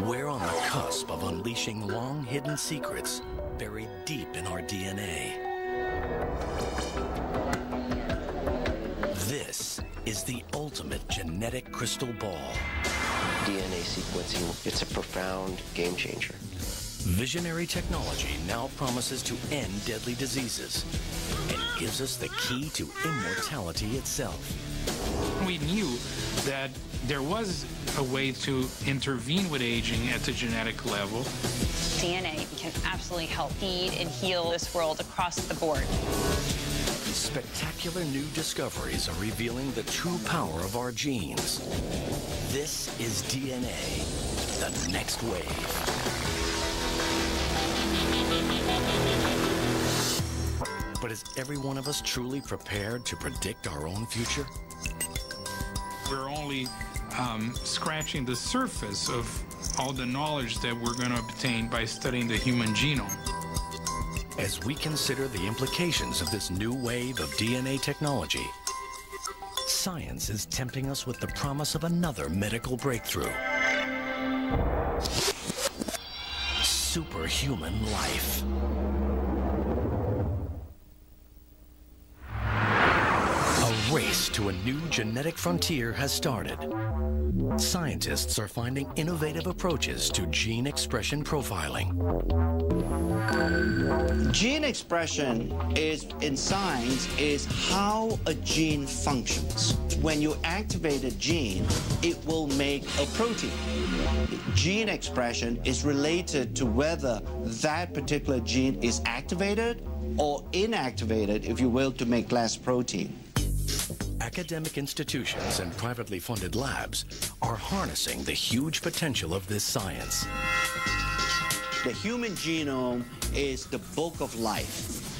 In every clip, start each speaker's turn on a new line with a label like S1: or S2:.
S1: We're on the cusp of unleashing long-hidden secrets buried deep in our DNA. This is the ultimate genetic crystal ball.
S2: DNA sequencing, it's a profound game changer.
S1: Visionary technology now promises to end deadly diseases and gives us the key to immortality itself.
S3: We knew that there was a way to intervene with aging at the genetic level.
S4: DNA can absolutely help feed and heal this world across the board.
S1: Spectacular new discoveries are revealing the true power of our genes. This is DNA, the next wave. But is every one of us truly prepared to predict our own future?
S3: We're only scratching the surface of all the knowledge that we're going to obtain by studying the human genome.
S1: As we consider the implications of this new wave of DNA technology, science is tempting us with the promise of another medical breakthrough. Superhuman life. A race to a new genetic frontier has started. Scientists are finding innovative approaches to gene expression profiling.
S5: Gene expression in science is how a gene functions. When you activate a gene, it will make a protein. Gene expression is related to whether that particular gene is activated or inactivated, if you will, to make less protein.
S1: Academic institutions and privately funded labs are harnessing the huge potential of this science.
S5: The human genome is the book of life,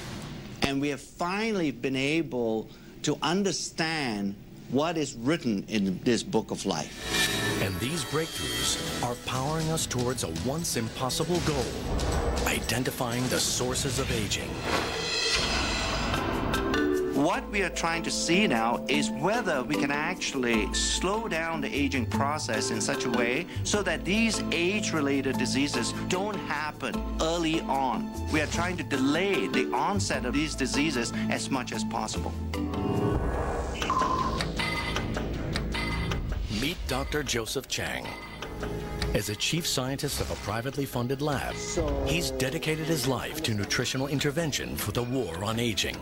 S5: and we have finally been able to understand what is written in this book of life.
S1: And these breakthroughs are powering us towards a once impossible goal: identifying the sources of aging.
S5: What we are trying to see now is whether we can actually slow down the aging process in such a way so that these age-related diseases don't happen early on. We are trying to delay the onset of these diseases as much as possible.
S1: Meet Dr. Joseph Chang. As a chief scientist of a privately funded lab, he's dedicated his life to nutritional intervention for the war on aging.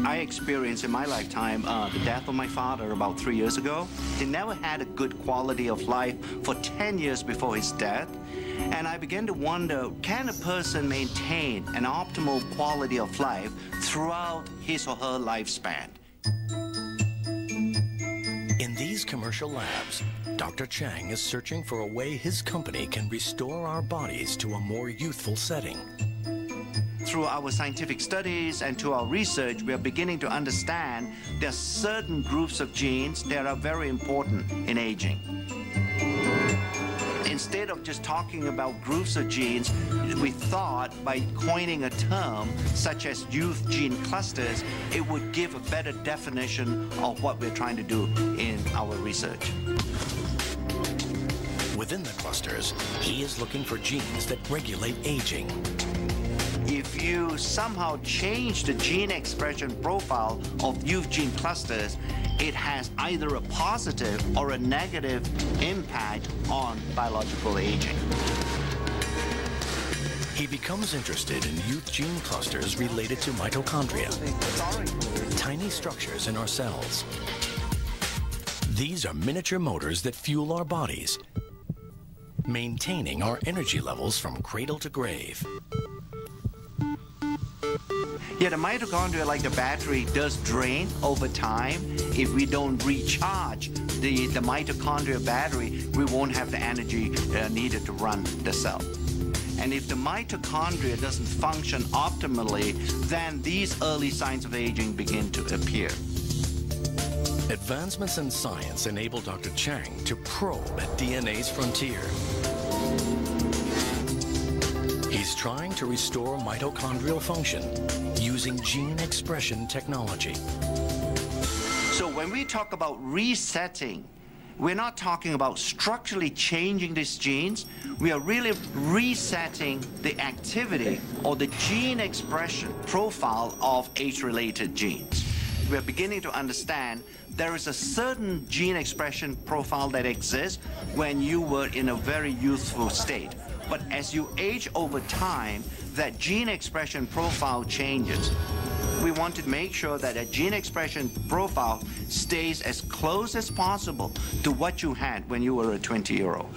S5: I experienced in my lifetime the death of my father about 3 years ago. He never had a good quality of life for 10 years before his death. And I began to wonder, can a person maintain an optimal quality of life throughout his or her lifespan?
S1: In these commercial labs, Dr. Chang is searching for a way his company can restore our bodies to a more youthful setting.
S5: Through our scientific studies and to our research, we are beginning to understand there are certain groups of genes that are very important in aging. Instead of just talking about groups of genes, we thought by coining a term such as youth gene clusters, it would give a better definition of what we're trying to do in our research.
S1: Within the clusters, he is looking for genes that regulate aging.
S5: If you somehow change the gene expression profile of youth gene clusters, it has either a positive or a negative impact on biological aging.
S1: He becomes interested in youth gene clusters related to mitochondria, tiny structures in our cells. These are miniature motors that fuel our bodies, maintaining our energy levels from cradle to grave.
S5: Yeah, the mitochondria, like the battery, does drain over time. If we don't recharge the mitochondria battery, we won't have the energy needed to run the cell. And if the mitochondria doesn't function optimally, then these early signs of aging begin to appear.
S1: Advancements in science enable Dr. Chang to probe at DNA's frontier. He's trying to restore mitochondrial function using gene expression technology.
S5: So when we talk about resetting, we're not talking about structurally changing these genes. We are really resetting the activity or the gene expression profile of age-related genes. We're beginning to understand there is a certain gene expression profile that exists when you were in a very youthful state. But as you age over time, that gene expression profile changes. We want to make sure that a gene expression profile stays as close as possible to what you had when you were a 20-year-old.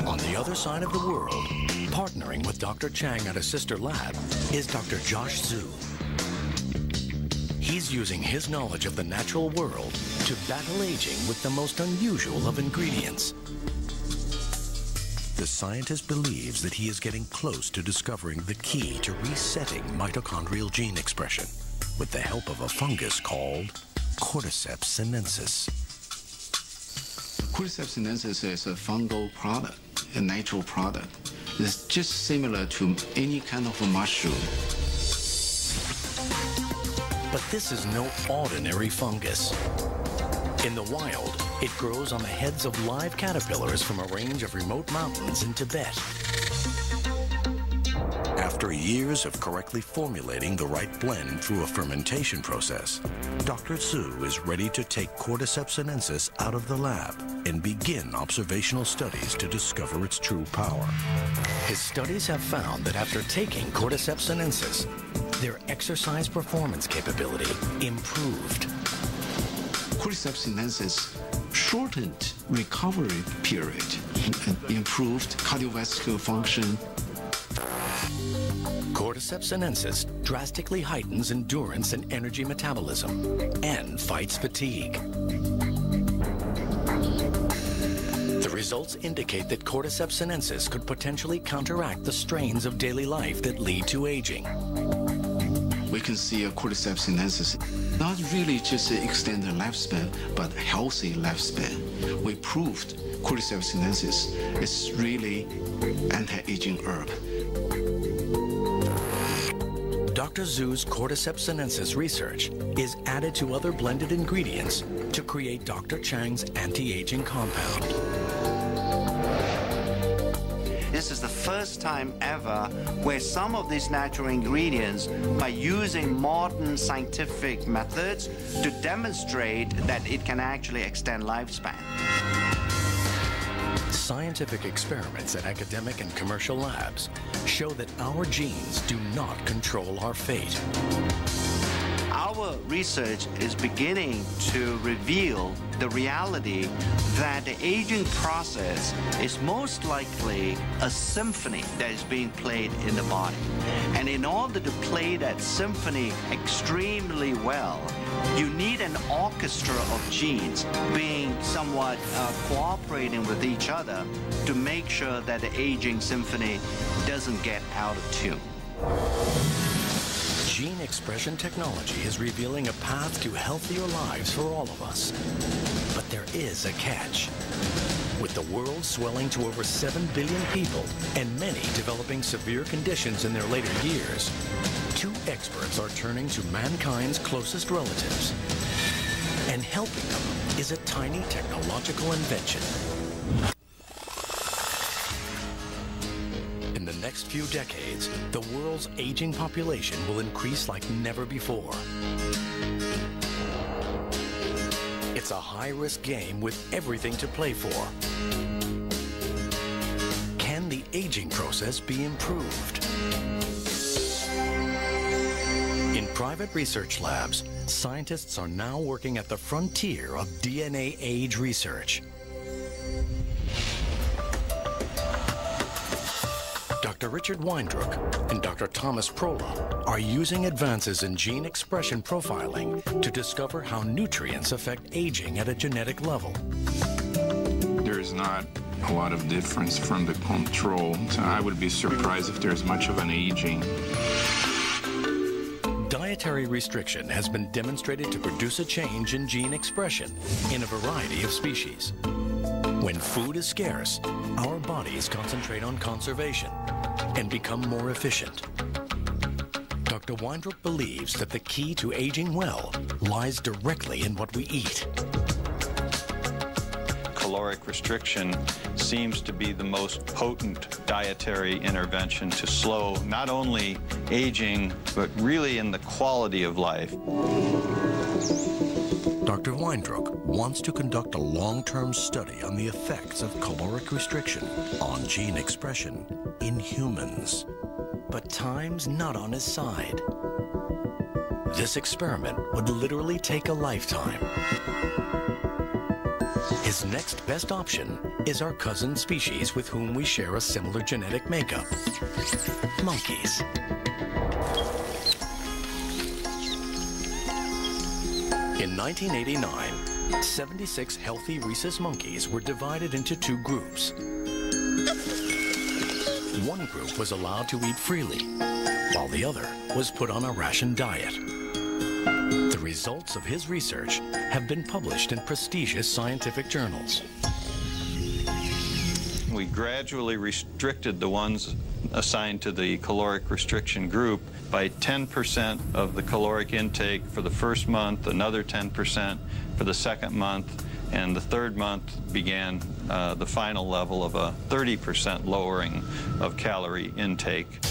S1: On the other side of the world, partnering with Dr. Chang at a sister lab, is Dr. Josh Zhu. He's using his knowledge of the natural world to battle aging with the most unusual of ingredients. The scientist believes that he is getting close to discovering the key to resetting mitochondrial gene expression with the help of a fungus called Cordyceps sinensis.
S6: Cordyceps sinensis is a fungal product, a natural product. It's just similar to any kind of a mushroom.
S1: But this is no ordinary fungus. In the wild, it grows on the heads of live caterpillars from a range of remote mountains in Tibet. After years of correctly formulating the right blend through a fermentation process, Dr. Zhu is ready to take Cordyceps sinensis out of the lab and begin observational studies to discover its true power. His studies have found that after taking Cordyceps sinensis, their exercise performance capability improved.
S6: Cordyceps sinensis shortened recovery period and improved cardiovascular function.
S1: Cordyceps sinensis drastically heightens endurance and energy metabolism and fights fatigue. The results indicate that Cordyceps sinensis could potentially counteract the strains of daily life that lead to aging.
S6: We can see a Cordyceps sinensis not really just extend the lifespan, but healthy lifespan. We proved Cordyceps sinensis is really anti-aging herb.
S1: Dr. Zhu's Cordyceps sinensis research is added to other blended ingredients to create Dr. Chang's anti-aging compound.
S5: This is the first time ever where some of these natural ingredients, by using modern scientific methods, to demonstrate that it can actually extend lifespan.
S1: Scientific experiments at academic and commercial labs show that our genes do not control our fate.
S5: Our research is beginning to reveal the reality that the aging process is most likely a symphony that is being played in the body. And in order to play that symphony extremely well, you need an orchestra of genes being somewhat cooperating with each other to make sure that the aging symphony doesn't get out of tune.
S1: Gene expression technology is revealing a path to healthier lives for all of us. But there is a catch. With the world swelling to over 7 billion people and many developing severe conditions in their later years, 2 experts are turning to mankind's closest relatives. And helping them is a tiny technological invention. In the next few decades, the world's aging population will increase like never before. It's a high-risk game with everything to play for. Can the aging process be improved? In private research labs, scientists are now working at the frontier of DNA age research. Dr. Richard Weindruck and Dr. Thomas Prola are using advances in gene expression profiling to discover how nutrients affect aging at a genetic level.
S3: There is not a lot of difference from the control, so I would be surprised if there's much of an aging.
S1: Dietary restriction has been demonstrated to produce a change in gene expression in a variety of species. When food is scarce, our bodies concentrate on conservation and become more efficient. Dr. Weindruck believes that the key to aging well lies directly in what we eat.
S7: Caloric restriction seems to be the most potent dietary intervention to slow not only aging, but really in the quality of life.
S1: Dr. Weindruck wants to conduct a long-term study on the effects of caloric restriction on gene expression in humans. But time's not on his side. This experiment would literally take a lifetime. His next best option is our cousin species with whom we share a similar genetic makeup, monkeys. In 1989, 76 healthy rhesus monkeys were divided into two groups. One group was allowed to eat freely, while the other was put on a ration diet. The results of his research have been published in prestigious scientific journals.
S7: We gradually restricted the ones assigned to the caloric restriction group by 10% of the caloric intake for the first month, another 10% for the second month, and the third month began the final level of a 30% lowering of calorie intake.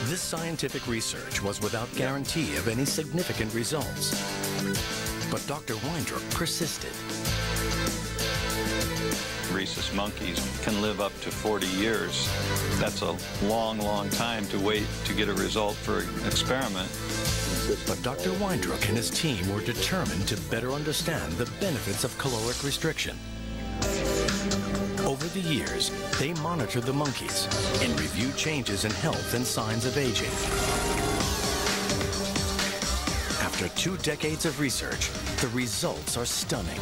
S1: This scientific research was without guarantee of any significant results. But Dr. Weindruck persisted.
S7: Rhesus monkeys can live up to 40 years. That's a long, long time to wait to get a result for an experiment.
S1: But Dr. Weindruck and his team were determined to better understand the benefits of caloric restriction. Over the years, they monitored the monkeys and reviewed changes in health and signs of aging. After 2 decades of research, the results are stunning.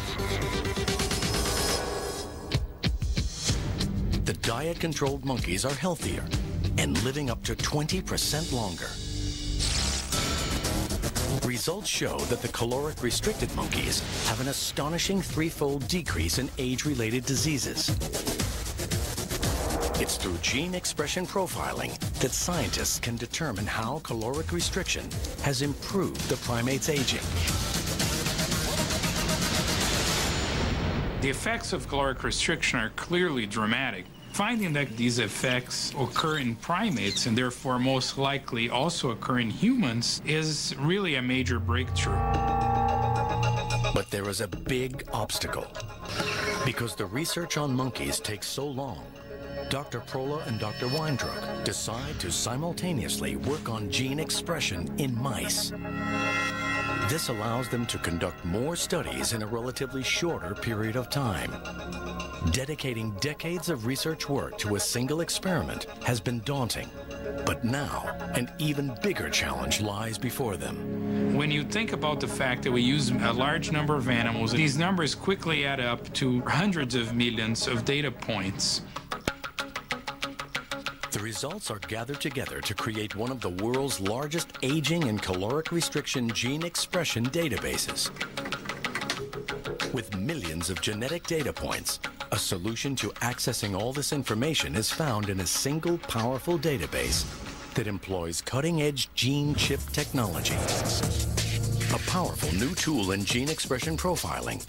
S1: The diet-controlled monkeys are healthier and living up to 20% longer. Results show that the caloric-restricted monkeys have an astonishing 3-fold decrease in age-related diseases. It's through gene expression profiling that scientists can determine how caloric restriction has improved the primate's aging.
S3: The effects of caloric restriction are clearly dramatic. Finding that these effects occur in primates and therefore most likely also occur in humans is really a major breakthrough.
S1: But there is a big obstacle. Because the research on monkeys takes so long, Dr. Prola and Dr. Weindruck decide to simultaneously work on gene expression in mice. This allows them to conduct more studies in a relatively shorter period of time. Dedicating decades of research work to a single experiment has been daunting, but now an even bigger challenge lies before them.
S3: When you think about the fact that we use a large number of animals, these numbers quickly add up to hundreds of millions of data points.
S1: The results are gathered together to create one of the world's largest aging and caloric restriction gene expression databases. With millions of genetic data points, a solution to accessing all this information is found in a single powerful database that employs cutting-edge gene chip technology. A powerful new tool in gene expression profiling.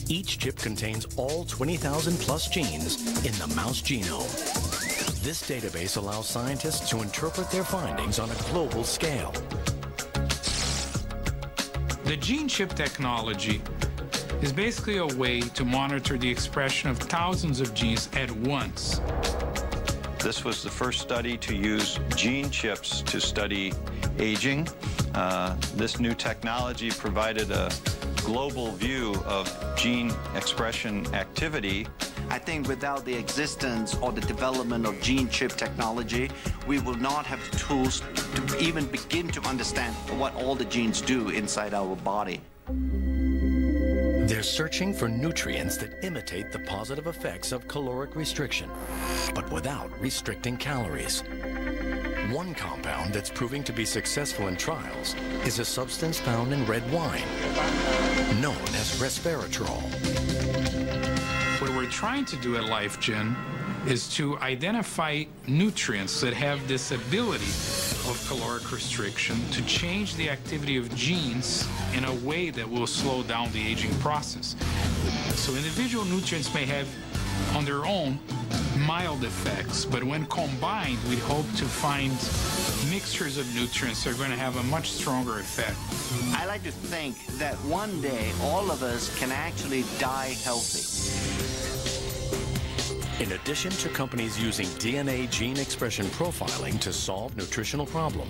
S1: Each chip contains all 20,000 plus genes in the mouse genome. This database allows scientists to interpret their findings on a global scale.
S3: The gene chip technology is basically a way to monitor the expression of thousands of genes at once.
S7: This was the first study to use gene chips to study aging. This new technology provided a global view of gene expression activity.
S5: I think without the existence or the development of gene chip technology, we will not have the tools to even begin to understand what all the genes do inside our body.
S1: They're searching for nutrients that imitate the positive effects of caloric restriction, but without restricting calories. One compound that's proving to be successful in trials is a substance found in red wine, known as resveratrol.
S3: What we're trying to do at LifeGen is to identify nutrients that have this ability of caloric restriction to change the activity of genes in a way that will slow down the aging process. So individual nutrients may have on their own mild effects, but when combined, we hope to find mixtures of nutrients that are going to have a much stronger effect.
S5: I like to think that one day all of us can actually die healthy.
S1: In addition to companies using DNA gene expression profiling to solve nutritional problems,